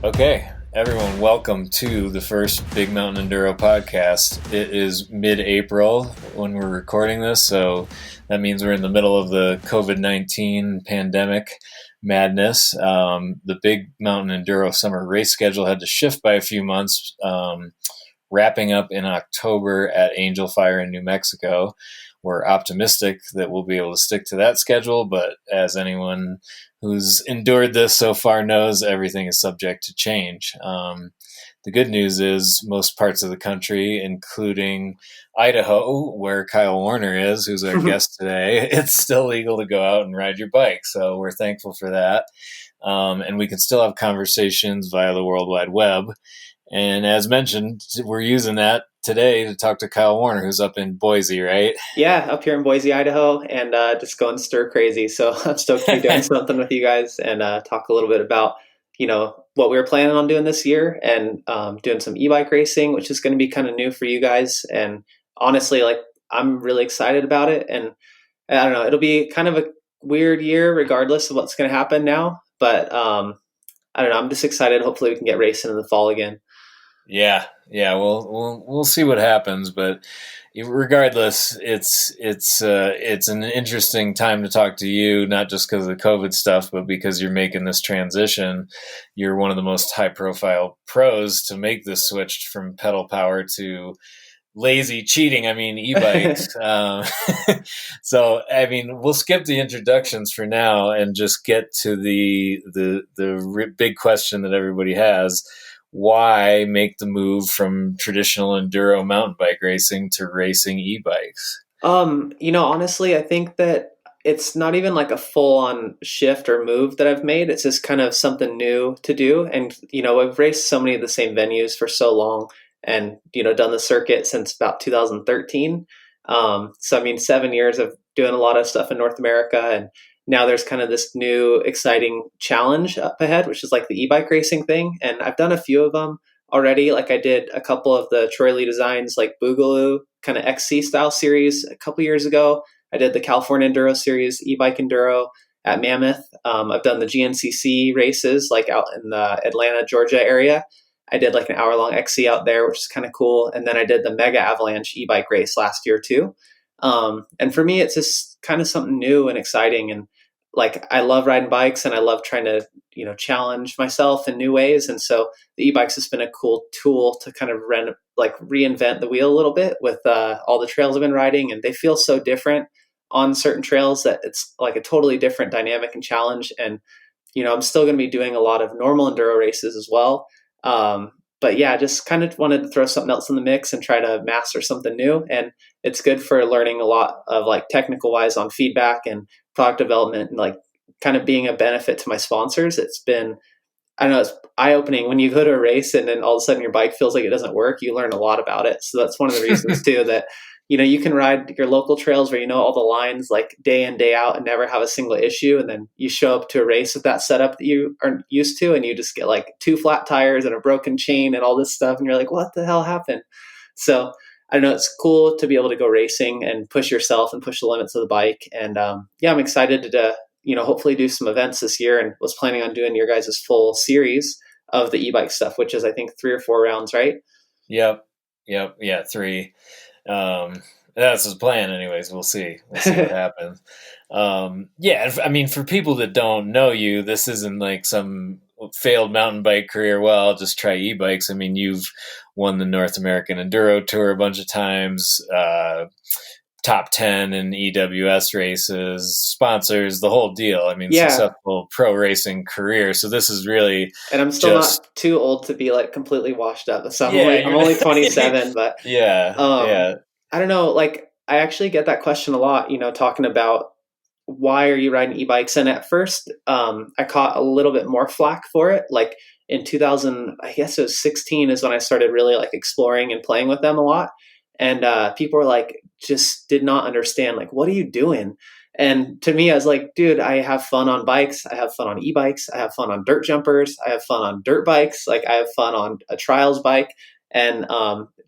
Okay, everyone, welcome to the first Big Mountain Enduro podcast. It is mid-April when we're recording this, so that means we're in the middle of the COVID-19 pandemic madness. The Big Mountain Enduro summer race schedule had to shift by a few months, wrapping up in October at Angel Fire in New Mexico. We're optimistic that we'll be able to stick to that schedule, but as anyone who's endured this so far knows, everything is subject to change. The good news is most parts of the country, including Idaho, where Kyle Warner is, who's our guest today, it's still legal to go out and ride your bike. So we're thankful for that. And we can still have conversations via the World Wide Web. And as mentioned, we're using that today to talk to Kyle Warner, who's up in Boise, right? Yeah, up here in Boise, Idaho, and just going stir crazy. So I'm stoked to be doing something with you guys and talk a little bit about, what we were planning on doing this year and doing some e-bike racing, which is going to be kind of new for you guys. And honestly, I'm really excited about it. And I don't know, it'll be kind of a weird year regardless of what's going to happen now. But I don't know, I'm just excited. Hopefully we can get racing in the fall again. Yeah. We'll see what happens, but regardless, it's an interesting time to talk to you, not just because of the COVID stuff, but because you're making this transition. You're one of the most high profile pros to make this switch from pedal power to lazy cheating. E-bikes. So, we'll skip the introductions for now and just get to the big question that everybody has. Why make the move from traditional enduro mountain bike racing to racing e-bikes? Honestly, I think that it's not even like a full on shift or move that I've made. It's just kind of something new to do. And, I've raced so many of the same venues for so long and, done the circuit since about 2013. 7 years of doing a lot of stuff in North America. And now there's kind of this new exciting challenge up ahead, which is like the e-bike racing thing. And I've done a few of them already. Like I did a couple of the Troy Lee Designs, like Boogaloo kind of XC style series a couple years ago. I did the California Enduro series, e-bike Enduro at Mammoth. I've done the GNCC races like out in the Atlanta, Georgia area. I did like an hour-long XC out there, which is kind of cool. And then I did the Mega Avalanche e-bike race last year too. And for me, it's just kind of something new and exciting. And like, I love riding bikes and I love trying to, challenge myself in new ways. And so the e-bikes has been a cool tool to kind of reinvent the wheel a little bit with all the trails I've been riding. And they feel so different on certain trails that it's like a totally different dynamic and challenge. And, I'm still going to be doing a lot of normal enduro races as well. But yeah, just kind of wanted to throw something else in the mix and try to master something new. And it's good for learning a lot of like technical wise on feedback and product development and like kind of being a benefit to my sponsors. It's been, I don't know, it's eye opening when you go to a race and then all of a sudden your bike feels like it doesn't work. You learn a lot about it. So that's one of the reasons too that, you can ride your local trails where you know all the lines like day in, day out and never have a single issue. And then you show up to a race with that setup that you aren't used to and you just get like 2 flat tires and a broken chain and all this stuff. And you're like, what the hell happened? So I don't know, it's cool to be able to go racing and push yourself and push the limits of the bike. And I'm excited to hopefully do some events this year and was planning on doing your guys' full series of the e-bike stuff, which is I think 3 or 4 rounds, right? Yep. Yeah, 3. That's his plan anyways. We'll see what happens. For people that don't know you, this isn't like some failed mountain bike career. Well, I'll just try e-bikes. You've won the North American Enduro Tour a bunch of times, top 10 in EWS races, sponsors, the whole deal. Successful pro racing career. So this is really, and I'm still not too old to be like completely washed up. So I'm only 27, but I don't know. Like I actually get that question a lot, talking about why are you riding e-bikes? And at first, I caught a little bit more flack for it. Like in 2000, I guess it was 16 is when I started really like exploring and playing with them a lot. And people were like, just did not understand, like, what are you doing? And to me, I was like, dude, I have fun on bikes. I have fun on e-bikes. I have fun on dirt jumpers. I have fun on dirt bikes. Like I have fun on a trials bike and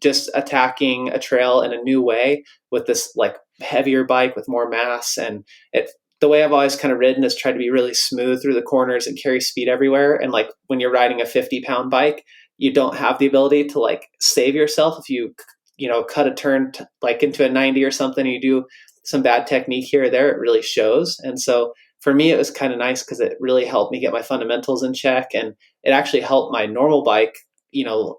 just attacking a trail in a new way with this like heavier bike with more mass. And it the way I've always kind of ridden is try to be really smooth through the corners and carry speed everywhere. And like when you're riding a 50-pound bike, you don't have the ability to like save yourself if you cut a turn like into a 90 or something, and you do some bad technique here or there, it really shows. And so for me, it was kind of nice because it really helped me get my fundamentals in check, and it actually helped my normal bike,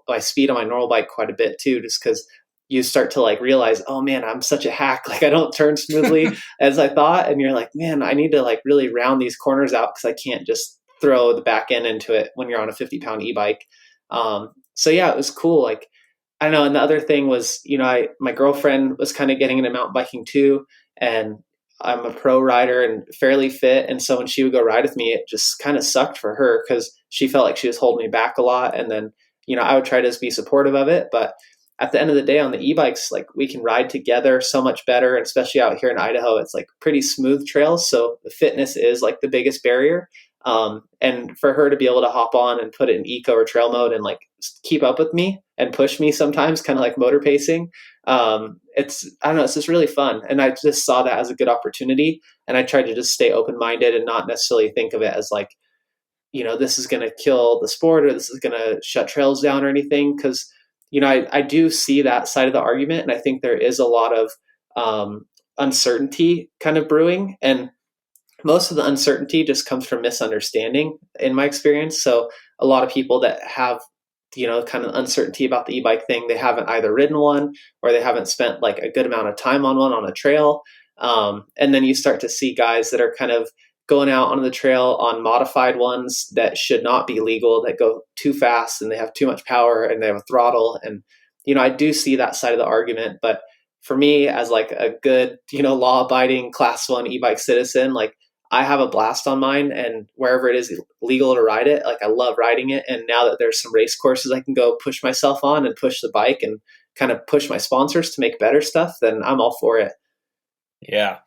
my speed on my normal bike quite a bit too, just because you start to like realize, oh man, I'm such a hack. Like I don't turn smoothly as I thought. And you're like, man, I need to like really round these corners out because I can't just throw the back end into it when you're on a 50-pound e-bike. So yeah, it was cool. Like, I don't know. And the other thing was, my girlfriend was kind of getting into mountain biking too. And I'm a pro rider and fairly fit. And so when she would go ride with me, it just kind of sucked for her because she felt like she was holding me back a lot. And then, I would try to just be supportive of it. But at the end of the day on the e-bikes, like we can ride together so much better. And especially out here in Idaho, it's like pretty smooth trails. So the fitness is like the biggest barrier. And for her to be able to hop on and put it in eco or trail mode and like keep up with me and push me sometimes, kind of like motor pacing. I don't know, it's just really fun. And I just saw that as a good opportunity. And I tried to just stay open-minded and not necessarily think of it as like, this is going to kill the sport or this is going to shut trails down or anything. Cause I do see that side of the argument. And I think there is a lot of, uncertainty kind of brewing, and most of the uncertainty just comes from misunderstanding in my experience. So a lot of people that have, kind of uncertainty about the e-bike thing, they haven't either ridden one or they haven't spent like a good amount of time on one on a trail. And then you start to see guys that are kind of going out on the trail on modified ones that should not be legal, that go too fast and they have too much power and they have a throttle. And, I do see that side of the argument, but for me as like a good, law abiding class 1 e-bike citizen, like I have a blast on mine, and wherever it is legal to ride it, like I love riding it. And now that there's some race courses I can go push myself on and push the bike and kind of push my sponsors to make better stuff, then I'm all for it. Yeah.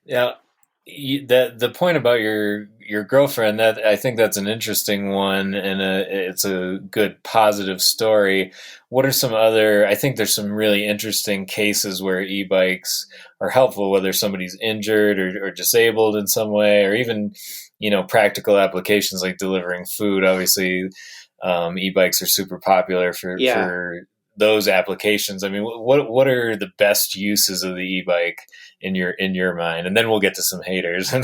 Yeah. The point about your girlfriend, that I think that's an interesting one, and it's a good positive story. What are some other? I think there's some really interesting cases where e-bikes are helpful, whether somebody's injured or disabled in some way, or even practical applications like delivering food. Obviously, e-bikes are super popular for those applications. I mean, what are the best uses of the e-bike in your mind? And then we'll get to some haters and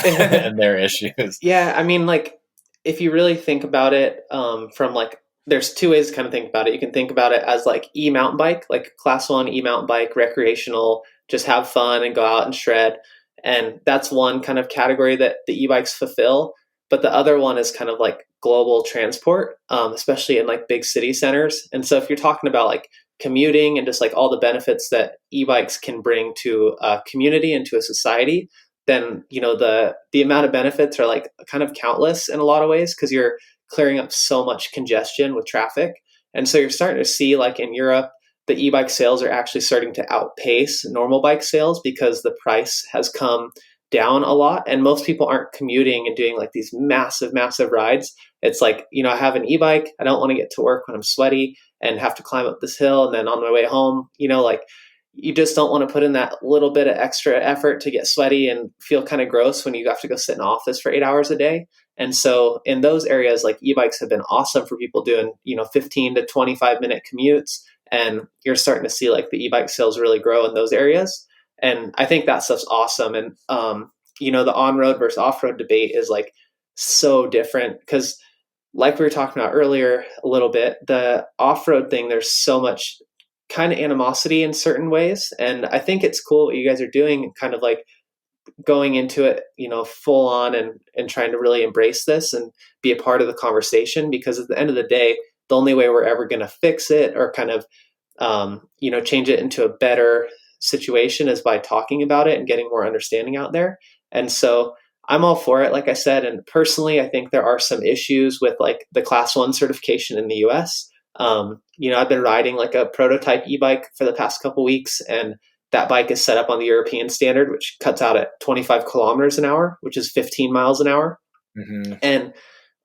their issues. Yeah, I mean, like if you really think about it, from like there's two ways to kind of think about it. You can think about it as like e-mountain bike, like class 1 e-mountain bike, recreational, just have fun and go out and shred. And that's one kind of category that the e-bikes fulfill. But the other one is kind of like global transport, especially in like big city centers. And so if you're talking about like commuting and just like all the benefits that e-bikes can bring to a community and to a society, then the amount of benefits are like kind of countless in a lot of ways, because you're clearing up so much congestion with traffic. And so you're starting to see like in Europe, the e-bike sales are actually starting to outpace normal bike sales because the price has come down a lot, and most people aren't commuting and doing like these massive rides. It's like, I have an e-bike, I don't want to get to work when I'm sweaty and have to climb up this hill, and then on my way home, like you just don't want to put in that little bit of extra effort to get sweaty and feel kind of gross when you have to go sit in office for 8 hours a day. And so in those areas, like e-bikes have been awesome for people doing 15 to 25 minute commutes, and you're starting to see like the e-bike sales really grow in those areas. And I think that stuff's awesome. And, the on-road versus off-road debate is like so different because like we were talking about earlier a little bit, the off-road thing, there's so much kind of animosity in certain ways. And I think it's cool what you guys are doing, kind of like going into it, full on and trying to really embrace this and be a part of the conversation, because at the end of the day, the only way we're ever going to fix it or kind of, change it into a better situation is by talking about it and getting more understanding out there. And so I'm all for it, like I said. And personally, I think there are some issues with like the class 1 certification in the US. I've been riding like a prototype e-bike for the past couple weeks, and that bike is set up on the European standard, which cuts out at 25 kilometers an hour, which is 15 miles an hour. Mm-hmm. And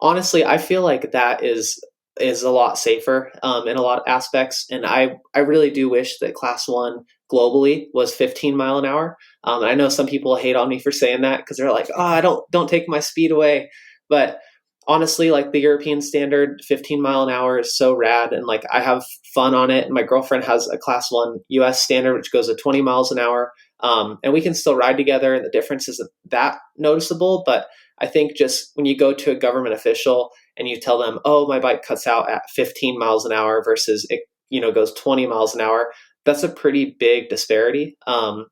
honestly, I feel like that is is a lot safer in a lot of aspects. And I really do wish that class one globally was 15 mile an hour. And I know some people hate on me for saying that because they're like, oh, I don't take my speed away. But honestly, like the European standard, 15 mile an hour is so rad. And like I have fun on it. And my girlfriend has a class one US standard, which goes at 20 miles an hour. And we can still ride together. And the difference isn't that noticeable. But I think just when you go to a government official and you tell them, oh, my bike cuts out at 15 miles an hour versus it, goes 20 miles an hour, that's a pretty big disparity.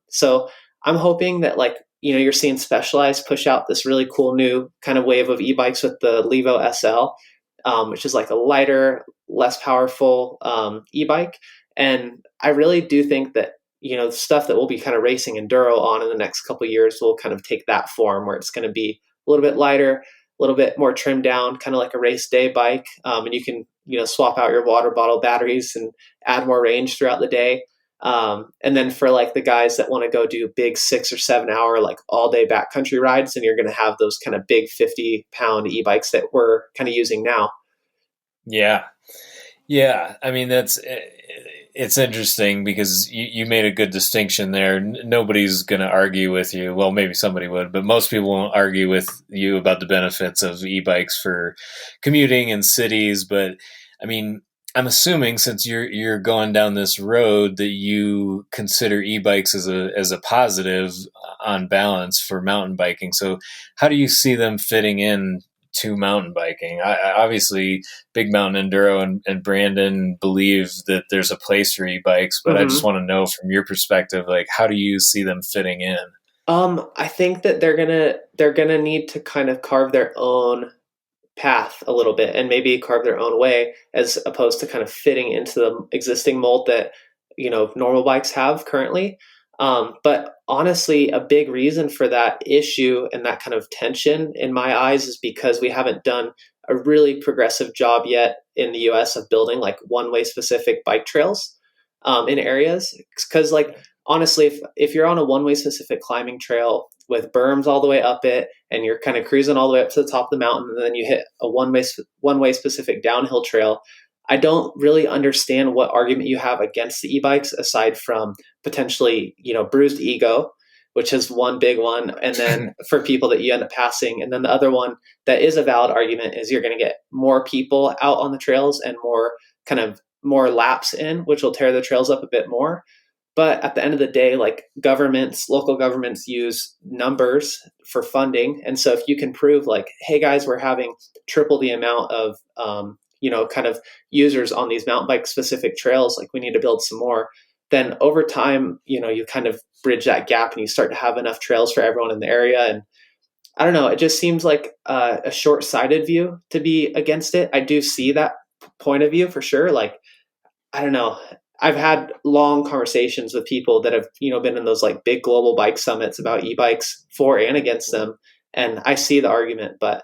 So I'm hoping that like, you're seeing Specialized push out this really cool new kind of wave of e-bikes with the Levo SL, which is like a lighter, less powerful e-bike. And I really do think that, stuff that we'll be kind of racing enduro on in the next couple of years will kind of take that form where it's going to be a little bit lighter, a little bit more trimmed down, kind of like a race day bike. And you can, swap out your water bottle batteries and add more range throughout the day. And then for like the guys that want to go do big 6 or 7 hour, like all day backcountry rides, and you're going to have those kind of big 50-pound e-bikes that we're kind of using now. Yeah. Yeah. I mean, it's interesting because you made a good distinction there. Nobody's going to argue with you. Well, maybe somebody would, but most people won't argue with you about the benefits of e-bikes for commuting in cities. But I mean, I'm assuming since you're going down this road that you consider e-bikes as a positive on balance for mountain biking. So how do you see them fitting in to mountain biking? Obviously, Big Mountain Enduro and Brandon believe that there's a place for e-bikes, but I just Mm-hmm. want to know from your perspective, like, how do you see them fitting in? I think that they're gonna need to kind of carve their own path a little bit and maybe carve their own way as opposed to kind of fitting into the existing mold that normal bikes have currently. But honestly, a big reason for that issue and that kind of tension in my eyes is because we haven't done a really progressive job yet in the US of building like one way specific bike trails in areas. Because like honestly, if you're on a one way specific climbing trail with berms all the way up it and you're kind of cruising all the way up to the top of the mountain and then you hit a one way specific downhill trail, I don't really understand what argument you have against the e-bikes aside from potentially bruised ego, which is one big one, and then for people that you end up passing. And then the other one that is a valid argument is you're going to get more people out on the trails and more laps in, which will tear the trails up a bit more. But at the end of the day, like local governments use numbers for funding. And so if you can prove like, hey guys, we're having triple the amount of, kind of users on these mountain bike specific trails, like we need to build some more, then over time, you kind of bridge that gap and you start to have enough trails for everyone in the area. And I don't know, it just seems like a short sighted view to be against it. I do see that point of view for sure. Like, I don't know. I've had long conversations with people that have, been in those like big global bike summits about e-bikes for and against them. And I see the argument, but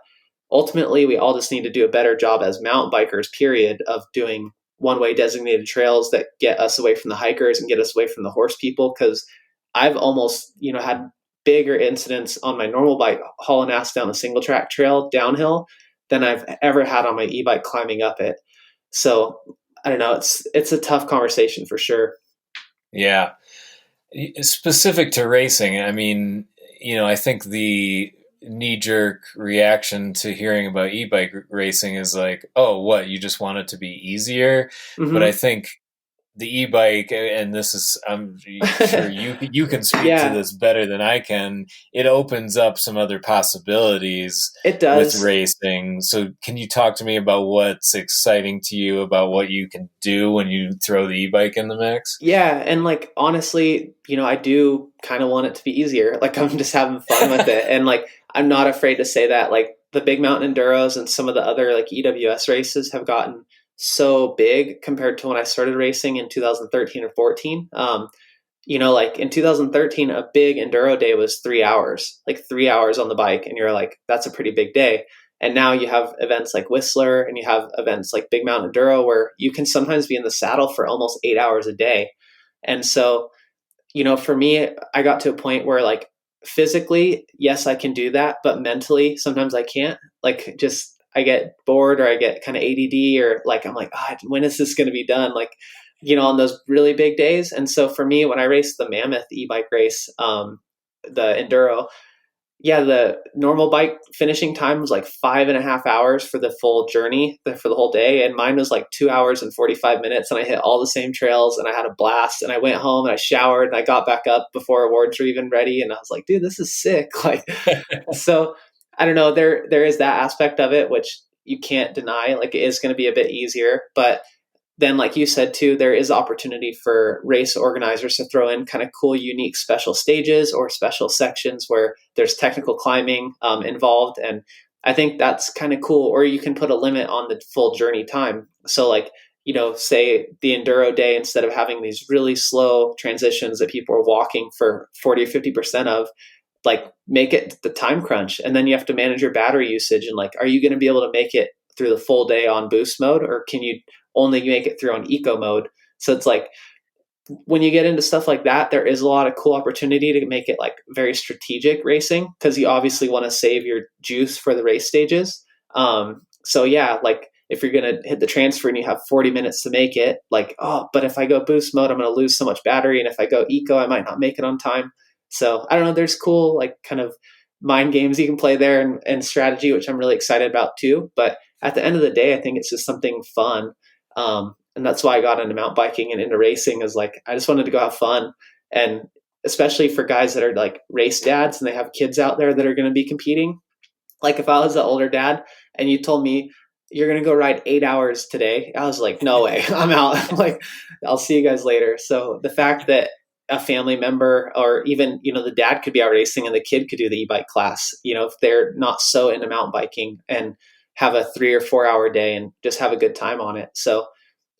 ultimately we all just need to do a better job as mountain bikers, period, of doing one-way designated trails that get us away from the hikers and get us away from the horse people. Cause I've almost, had bigger incidents on my normal bike hauling ass down a single track trail downhill than I've ever had on my e-bike climbing up it. So I don't know. It's a tough conversation for sure. Yeah. Specific to racing, I mean, I think the knee jerk reaction to hearing about e-bike racing is like, oh, what, you just want it to be easier? But I Mm-hmm. think the e-bike, and this is, I'm sure you can speak to Yeah, this better than I can. It opens up some other possibilities it with does. racing. So can you talk to me about what's exciting to you about what you can do when you throw the e-bike in the mix? Yeah, and like honestly, I do kind of want it to be easier. Like I'm just having fun with it, and like I'm not afraid to say that. Like the big mountain enduros and some of the other like EWS races have gotten so big compared to when I started racing in 2013 or 14. Like in 2013, a big enduro day was 3 hours, like 3 hours on the bike, and you're like, that's a pretty big day. And now you have events like Whistler and you have events like Big Mountain Enduro where you can sometimes be in the saddle for almost 8 hours a day. And so, for me, I got to a point where like physically, yes, I can do that, but mentally, sometimes I can't. Like just I get bored or I get kind of ADD or like, I'm like, when is this going to be done? Like, on those really big days. And so for me, when I raced the Mammoth e-bike race, the Enduro, yeah, the normal bike finishing time was like 5.5 hours for the full journey for the whole day. And mine was like 2 hours and 45 minutes. And I hit all the same trails and I had a blast. And I went home and I showered and I got back up before awards were even ready. And I was like, dude, this is sick. Like, so I don't know, there is that aspect of it, which you can't deny. Like, it is going to be a bit easier, but then, like you said too, there is opportunity for race organizers to throw in kind of cool, unique special stages or special sections where there's technical climbing involved. And I think that's kind of cool. Or you can put a limit on the full journey time. So, like, say the Enduro day, instead of having these really slow transitions that people are walking for 40 or 50% of, like, make it the time crunch. And then you have to manage your battery usage. And like, are you going to be able to make it through the full day on boost mode, or can you only make it through on eco mode? So it's like, when you get into stuff like that, there is a lot of cool opportunity to make it like very strategic racing, because you obviously want to save your juice for the race stages. So yeah, like if you're going to hit the transfer and you have 40 minutes to make it, like, oh, but if I go boost mode, I'm going to lose so much battery. And if I go eco, I might not make it on time. So I don't know, there's cool, like, kind of mind games you can play there, and strategy, which I'm really excited about too. But at the end of the day, I think it's just something fun. And that's why I got into mountain biking and into racing, is like, I just wanted to go have fun. And especially for guys that are like race dads and they have kids out there that are going to be competing. Like, if I was the older dad and you told me you're going to go ride 8 hours today, I was like, no way, I'm out. Like, I'll see you guys later. So the fact that a family member, or even, the dad could be out racing and the kid could do the e-bike class, if they're not so into mountain biking, and have a 3 or 4 hour day and just have a good time on it. So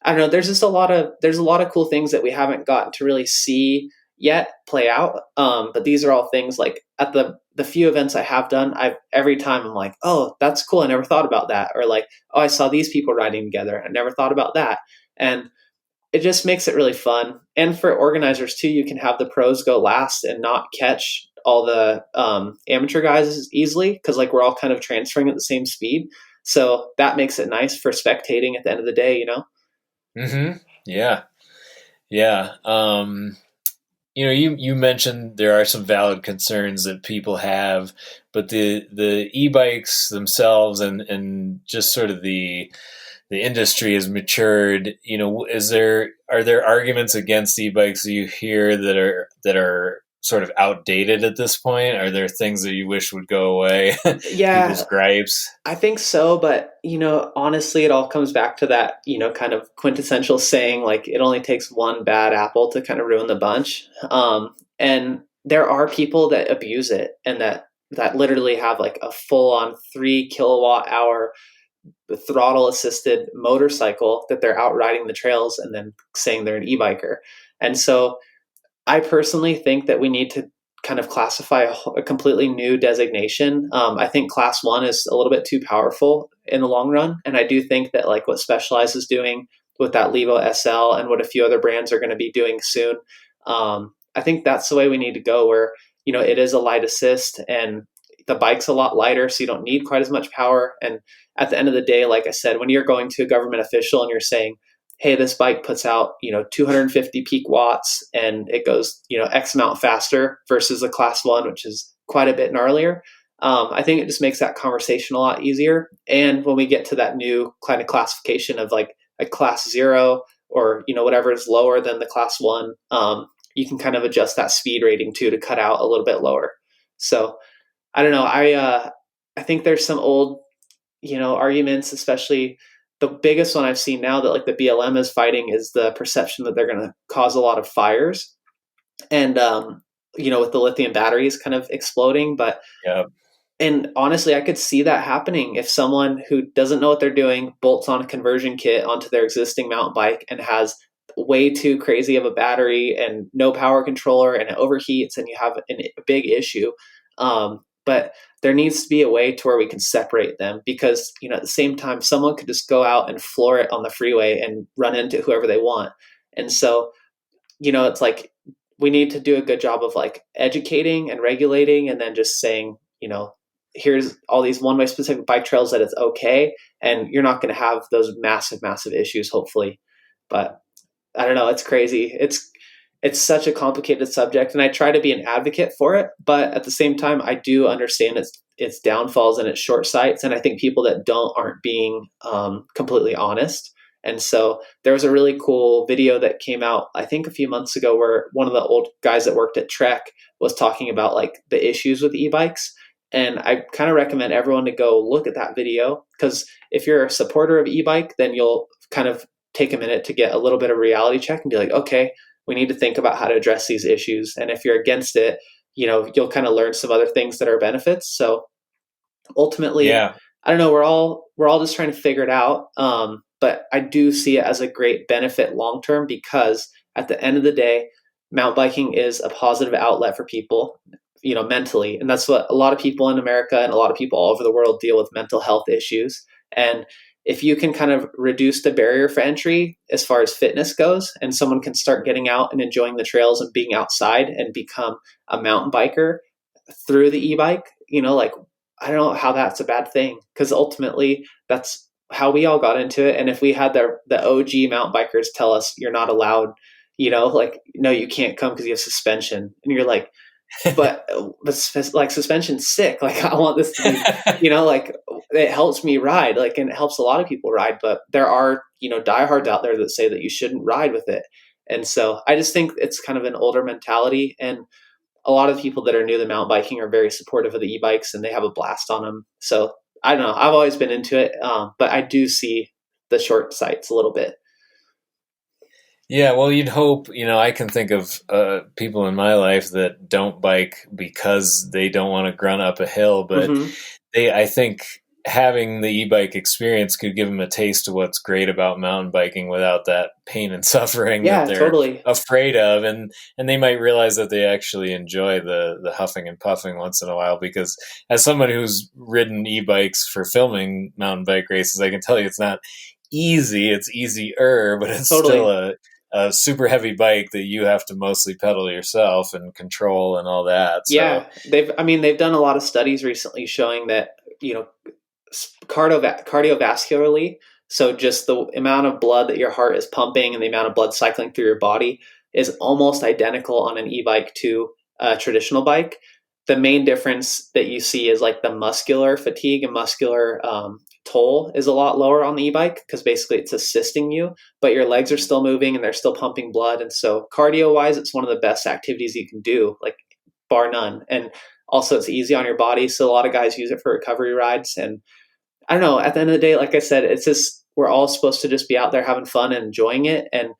I don't know. There's a lot of cool things that we haven't gotten to really see yet play out. But these are all things, like, at the few events I have done, every time I'm like, oh, that's cool. I never thought about that. Or like, oh, I saw these people riding together. I never thought about that. And it just makes it really fun. And for organizers too, you can have the pros go last and not catch all the amateur guys easily, because like we're all kind of transferring at the same speed. So that makes it nice for spectating at the end of the day. Mm-hmm. Yeah. Yeah. You mentioned there are some valid concerns that people have, but the e-bikes themselves, and just sort of the industry has matured. Are there arguments against e-bikes that you hear that are sort of outdated at this point? Are there things that you wish would go away? Yeah, People's gripes. I think so. But, honestly, it all comes back to that, kind of quintessential saying, like, it only takes one bad apple to kind of ruin the bunch. And there are people that abuse it, and that literally have like a full on 3 kilowatt hour throttle assisted motorcycle that they're out riding the trails and then saying they're an e-biker. And so I personally think that we need to kind of classify a completely new designation. I think class one is a little bit too powerful in the long run. And I do think that, like, what Specialized is doing with that Levo SL and what a few other brands are going to be doing soon, I think that's the way we need to go, where, it is a light assist and the bike's a lot lighter, so you don't need quite as much power. And at the end of the day, like I said, when you're going to a government official and you're saying, hey, this bike puts out, 250 peak watts and it goes, X amount faster versus a class one, which is quite a bit gnarlier. I think it just makes that conversation a lot easier. And when we get to that new kind of classification of like a class zero, or, whatever is lower than the class one, you can kind of adjust that speed rating too, to cut out a little bit lower. So I don't know. I think there's some old, arguments, especially the biggest one I've seen now that like the BLM is fighting is the perception that they're going to cause a lot of fires. And, with the lithium batteries kind of exploding. But, Yeah. and honestly, I could see that happening if someone who doesn't know what they're doing bolts on a conversion kit onto their existing mountain bike and has way too crazy of a battery and no power controller, and it overheats and you have a big issue. But there needs to be a way to where we can separate them, because, at the same time, someone could just go out and floor it on the freeway and run into whoever they want. And so, it's like, we need to do a good job of like educating and regulating, and then just saying, here's all these one way specific bike trails that it's okay, and you're not going to have those massive issues, hopefully. But I don't know, it's crazy. It's such a complicated subject, and I try to be an advocate for it, but at the same time I do understand its downfalls and its short sights, and I think people that don't aren't being completely honest. And so there was a really cool video that came out, I think a few months ago, where one of the old guys that worked at Trek was talking about like the issues with e-bikes. And I kind of recommend everyone to go look at that video, because if you're a supporter of e-bike, then you'll kind of take a minute to get a little bit of reality check and be like, okay, we need to think about how to address these issues. And if you're against it, you'll kind of learn some other things that are benefits. So ultimately, Yeah. I don't know, we're all just trying to figure it out. But I do see it as a great benefit long term, because at the end of the day, mountain biking is a positive outlet for people, mentally. And that's what a lot of people in America and a lot of people all over the world deal with, mental health issues. And if you can kind of reduce the barrier for entry as far as fitness goes, and someone can start getting out and enjoying the trails and being outside and become a mountain biker through the e-bike, like, I don't know how that's a bad thing, because ultimately that's how we all got into it. And if we had the OG mountain bikers tell us you're not allowed, like, no, you can't come because you have suspension, and you're like, but like, suspension's sick. Like, I want this to be, like, it helps me ride, like, and it helps a lot of people ride. But there are, diehards out there that say that you shouldn't ride with it. And so I just think it's kind of an older mentality. And a lot of people that are new to mountain biking are very supportive of the e-bikes, and they have a blast on them. So I don't know. I've always been into it, but I do see the short sights a little bit. Yeah, well, you'd hope, I can think of people in my life that don't bike because they don't want to grunt up a hill, but Mm-hmm. I think having the e-bike experience could give them a taste of what's great about mountain biking without that pain and suffering that Yeah, they're totally. afraid of. And they might realize that they actually enjoy the huffing and puffing once in a while, because as someone who's ridden e-bikes for filming mountain bike races, I can tell you it's not easy. It's easier, but it's still Totally. a super heavy bike that you have to mostly pedal yourself and control and all that. So Yeah, they've done a lot of studies recently showing that, cardiovascularly, so just the amount of blood that your heart is pumping and the amount of blood cycling through your body is almost identical on an e-bike to a traditional bike. The main difference that you see is like the muscular fatigue and muscular toll is a lot lower on the e-bike, because basically it's assisting you, but your legs are still moving and they're still pumping blood. And so cardio wise, it's one of the best activities you can do, like, bar none. And also it's easy on your body, so a lot of guys use it for recovery rides. And I don't know, at the end of the day, like I said, it's just, we're all supposed to just be out there having fun and enjoying it. And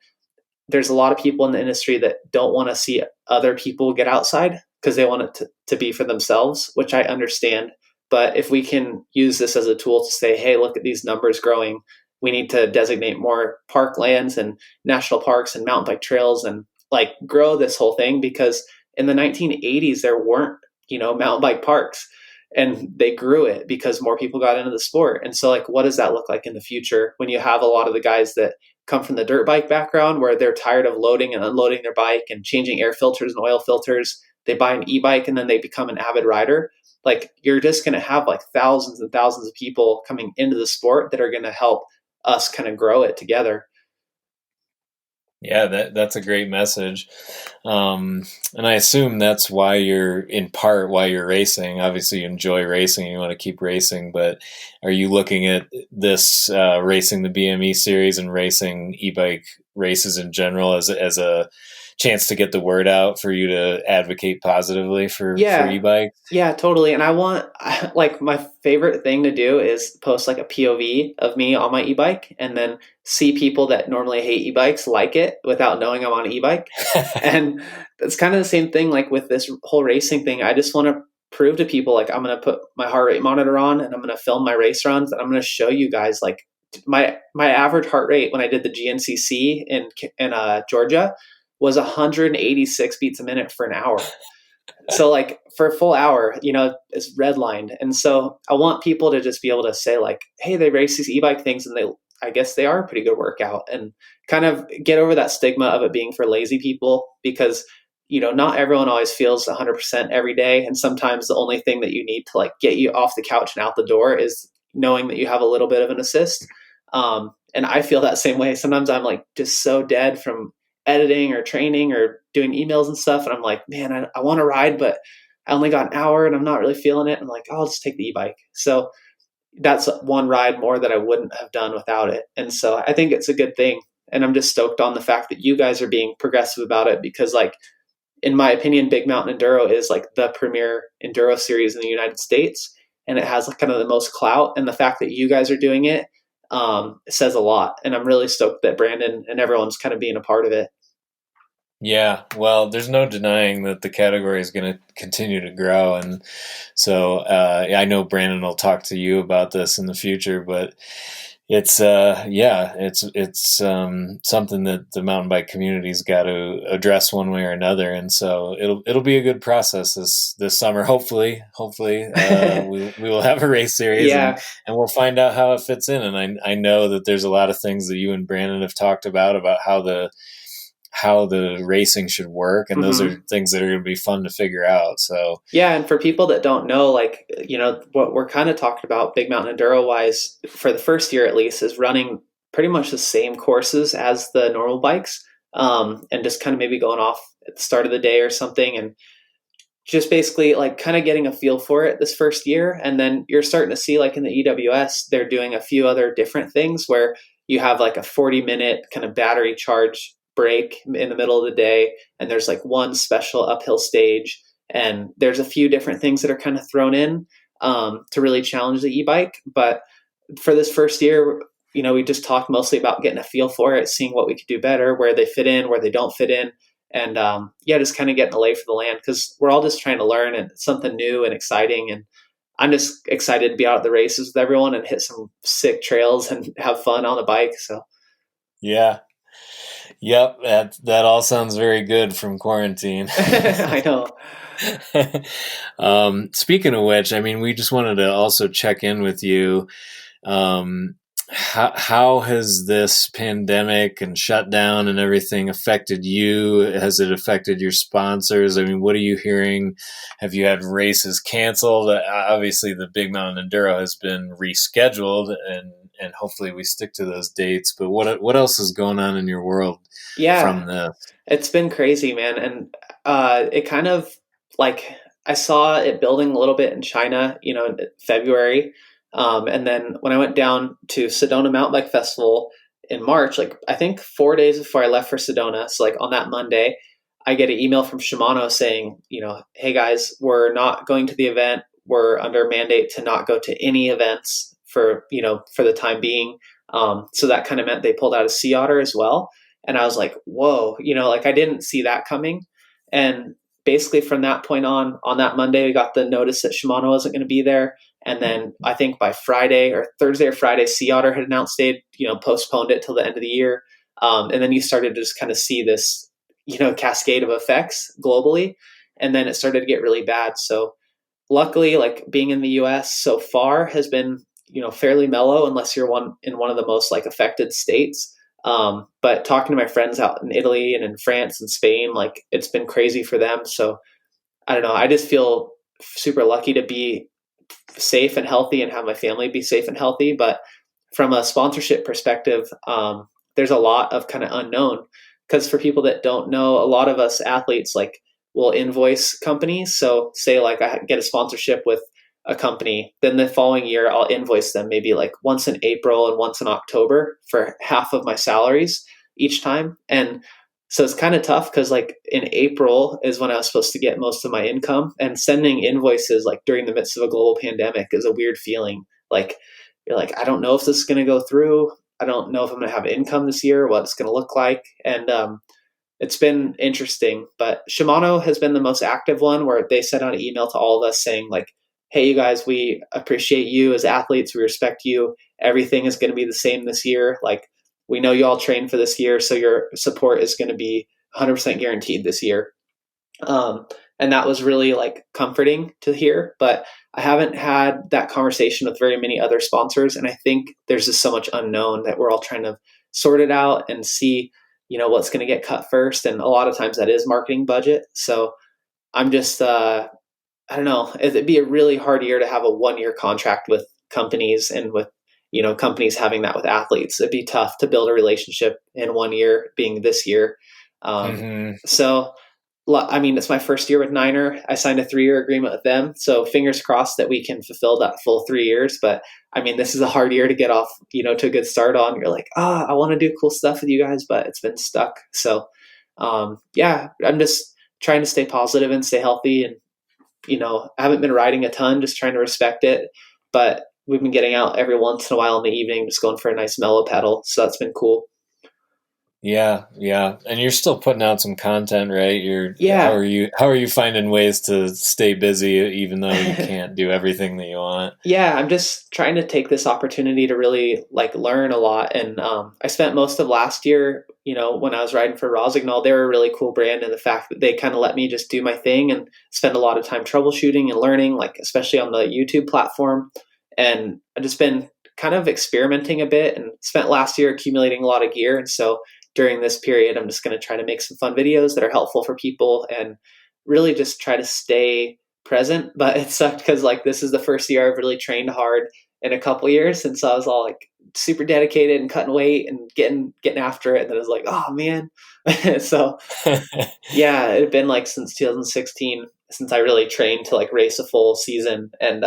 there's a lot of people in the industry that don't want to see other people get outside, because they want it to be for themselves, which I understand. But if we can use this as a tool to say, hey, look at these numbers growing, we need to designate more parklands and national parks and mountain bike trails, and like grow this whole thing. Because in the 1980s, there weren't, mountain bike parks, and they grew it because more people got into the sport. And so, like, what does that look like in the future when you have a lot of the guys that come from the dirt bike background, where they're tired of loading and unloading their bike and changing air filters and oil filters? They buy an e-bike and then they become an avid rider. Like, you're just going to have like thousands and thousands of people coming into the sport that are going to help us kind of grow it together. yeah, that's a great message. And I assume that's why in part why you're racing. Obviously you enjoy racing and you want to keep racing, but are you looking at this racing the BME series and racing e-bike races in general as a chance to get the word out for you to advocate positively for Yeah. e-bike? Yeah, totally. And like, my favorite thing to do is post like a POV of me on my e-bike, and then see people that normally hate e-bikes like it without knowing I'm on an e-bike. And it's kind of the same thing like with this whole racing thing. I just want to prove to people, like, I'm going to put my heart rate monitor on and I'm going to film my race runs, and I'm going to show you guys, like, my average heart rate when I did the GNCC in Georgia was 186 beats a minute for an hour. So, like, for a full hour, it's redlined. And so I want people to just be able to say, like, hey, they race these e-bike things, and I guess they are a pretty good workout, and kind of get over that stigma of it being for lazy people. Because not everyone always feels 100% every day. And sometimes the only thing that you need to like get you off the couch and out the door is knowing that you have a little bit of an assist. And I feel that same way. Sometimes I'm like just so dead from editing or training or doing emails and stuff. And I'm like, man, I want to ride, but I only got an hour and I'm not really feeling it. I'm like, oh, I'll just take the e-bike. So that's one ride more that I wouldn't have done without it. And so I think it's a good thing. And I'm just stoked on the fact that you guys are being progressive about it because, like, in my opinion, Big Mountain Enduro is like the premier enduro series in the United States. And it has like kind of the most clout. And the fact that you guys are doing it says a lot. And I'm really stoked that Brandon and everyone's kind of being a part of it. Yeah, well, there's no denying that the category is going to continue to grow, and so I know Brandon will talk to you about this in the future. But it's something that the mountain bike community's got to address one way or another, and so it'll be a good process this summer. Hopefully, we will have a race series, Yeah. and we'll find out how it fits in. And I know that there's a lot of things that you and Brandon have talked about how the racing should work, and those Mm-hmm. are things that are going to be fun to figure out. So Yeah, and for people that don't know, like, what we're kind of talking about Big Mountain Enduro wise, for the first year at least, is running pretty much the same courses as the normal bikes, and just kind of maybe going off at the start of the day or something, and just basically like kind of getting a feel for it this first year. And then you're starting to see, like in the EWS, they're doing a few other different things where you have like a 40-minute kind of battery charge break in the middle of the day, and there's like one special uphill stage, and there's a few different things that are kind of thrown in to really challenge the e-bike. But for this first year, we just talked mostly about getting a feel for it, seeing what we could do better, where they fit in, where they don't fit in, and just kind of getting a lay for the land, because we're all just trying to learn, and it's something new and exciting. And I'm just excited to be out at the races with everyone and hit some sick trails and have fun on the bike. So yeah, yep, that all sounds very good from quarantine. I know. Speaking of which, I mean, we just wanted to also check in with you. Um, how has this pandemic and shutdown and everything affected you? Has it affected your sponsors? I mean, what are you hearing? Have you had races canceled? Obviously, the Big Mountain Enduro has been rescheduled, and hopefully we stick to those dates. But what else is going on in your world Yeah, from this? it's been crazy, man. And it kind of, like, I saw it building a little bit in China, in February. And then when I went down to Sedona Mountain Bike Festival in March, like I think 4 days before I left for Sedona, so like on that Monday, I get an email from Shimano saying, hey guys, we're not going to the event. We're under mandate to not go to any events for the time being. So that kind of meant they pulled out a Sea Otter as well. And I was like, whoa, like I didn't see that coming. And basically from that point on that Monday, we got the notice that Shimano wasn't going to be there. And then I think by Friday or Thursday or Friday, Sea Otter had announced they'd, postponed it till the end of the year. And then you started to just kind of see this, cascade of effects globally. And then it started to get really bad. So luckily, like being in the US so far has been, fairly mellow unless you're in one of the most like affected states. But talking to my friends out in Italy and in France and Spain, like it's been crazy for them. So I don't know. I just feel super lucky to be safe and healthy and have my family be safe and healthy. But from a sponsorship perspective, there's a lot of kind of unknown, because for people that don't know, a lot of us athletes like will invoice companies. So say like I get a sponsorship with a company, then the following year I'll invoice them maybe like once in April and once in October for half of my salaries each time. And so it's kind of tough because like in April is when I was supposed to get most of my income, and sending invoices like during the midst of a global pandemic is a weird feeling. Like you're like, I don't know if this is going to go through. I don't know if I'm going to have income this year, what it's going to look like. And it's been interesting, but Shimano has been the most active one, where they sent out an email to all of us saying like, hey, you guys, we appreciate you as athletes. We respect you. Everything is going to be the same this year. Like, we know you all trained for this year, so your support is going to be 100% guaranteed this year. Um, and that was really like comforting to hear, but I haven't had that conversation with very many other sponsors. And I think there's just so much unknown that we're all trying to sort it out and see what's going to get cut first. And a lot of times that is marketing budget. So I'm just, I don't know, it'd be a really hard year to have a 1 year contract with companies, and with, companies having that with athletes. It'd be tough to build a relationship in 1 year, being this year. Mm-hmm. So, I mean, it's my first year with Niner. I signed a 3 year agreement with them. So fingers crossed that we can fulfill that full 3 years. But I mean, this is a hard year to get off, to a good start on. You're like, I want to do cool stuff with you guys, but it's been stuck. So, yeah, I'm just trying to stay positive and stay healthy. And, I haven't been riding a ton, just trying to respect it. But we've been getting out every once in a while in the evening, just going for a nice mellow pedal. So that's been cool. Yeah, yeah, and you're still putting out some content, right? Yeah. How are you finding ways to stay busy even though you can't do everything that you want? Yeah, I'm just trying to take this opportunity to really learn a lot. And I spent most of last year, when I was riding for Rosignol. They were a really cool brand, and the fact that they kind of let me just do my thing and spend a lot of time troubleshooting and learning, especially on the YouTube platform. And I've just been kind of experimenting a bit, and spent last year accumulating a lot of gear. And so during this period, I'm just going to try to make some fun videos that are helpful for people, and really just try to stay present. But it sucked because this is the first year I've really trained hard in a couple years, since I was all super dedicated and cutting weight and getting after it. And then it was like, oh man. So yeah, it had been since 2016 since I really trained to race a full season. And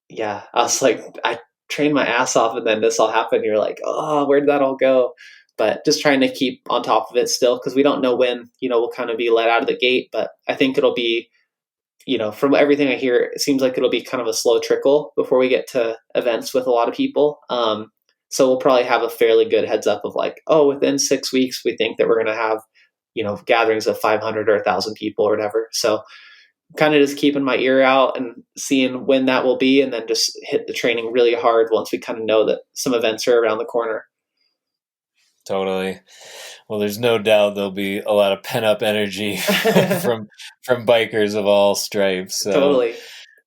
yeah, I was I trained my ass off, and then this all happened. You're like, oh, where did that all go? But just trying to keep on top of it still, because we don't know when, we'll kind of be let out of the gate. But I think it'll be, from everything I hear, it seems like it'll be kind of a slow trickle before we get to events with a lot of people. So we'll probably have a fairly good heads up of within 6 weeks, we think that we're going to have, gatherings of 500 or 1,000 people or whatever. So kind of just keeping my ear out and seeing when that will be, and then just hit the training really hard once we kind of know that some events are around the corner. Totally. Well, there's no doubt there'll be a lot of pent-up energy from bikers of all stripes. So, totally.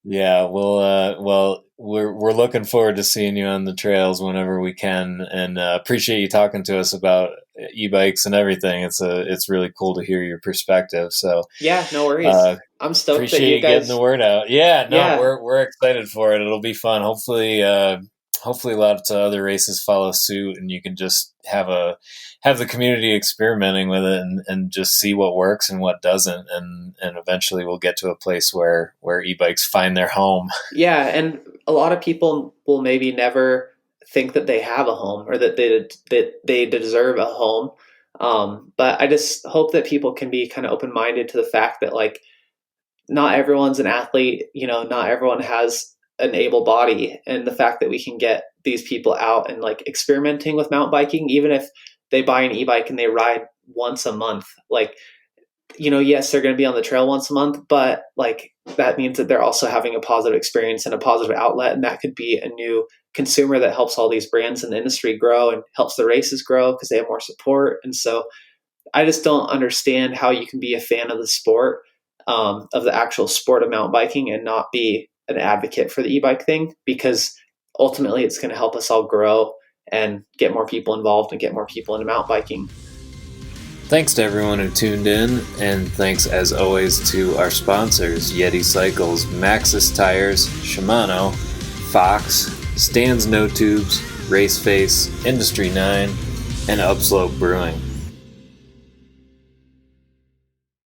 Yeah, we're looking forward to seeing you on the trails whenever we can, and appreciate you talking to us about e-bikes and everything. It's really cool to hear your perspective. So yeah, no worries. I'm stoked appreciate that you guys getting the word out. Yeah, no, we're excited for it. It'll be fun. Hopefully lots of other races follow suit, and you can just have the community experimenting with it, and just see what works and what doesn't, and eventually we'll get to a place where e-bikes find their home. Yeah, and a lot of people will maybe never think that they have a home, or that they deserve a home. But I just hope that people can be kind of open-minded to the fact that not everyone's an athlete, not everyone has an able body, and the fact that we can get these people out and experimenting with mountain biking, even if they buy an e-bike and they ride once a month, yes, they're going to be on the trail once a month, but that means that they're also having a positive experience and a positive outlet. And that could be a new consumer that helps all these brands in the industry grow, and helps the races grow because they have more support. And so I just don't understand how you can be a fan of the sport, of the actual sport of mountain biking, and not be an advocate for the e-bike thing, because ultimately it's going to help us all grow and get more people involved and get more people into mountain biking. Thanks to everyone who tuned in, and thanks as always to our sponsors: Yeti Cycles, Maxxis Tires, Shimano, Fox, Stan's No Tubes, Raceface, Industry 9, and Upslope Brewing.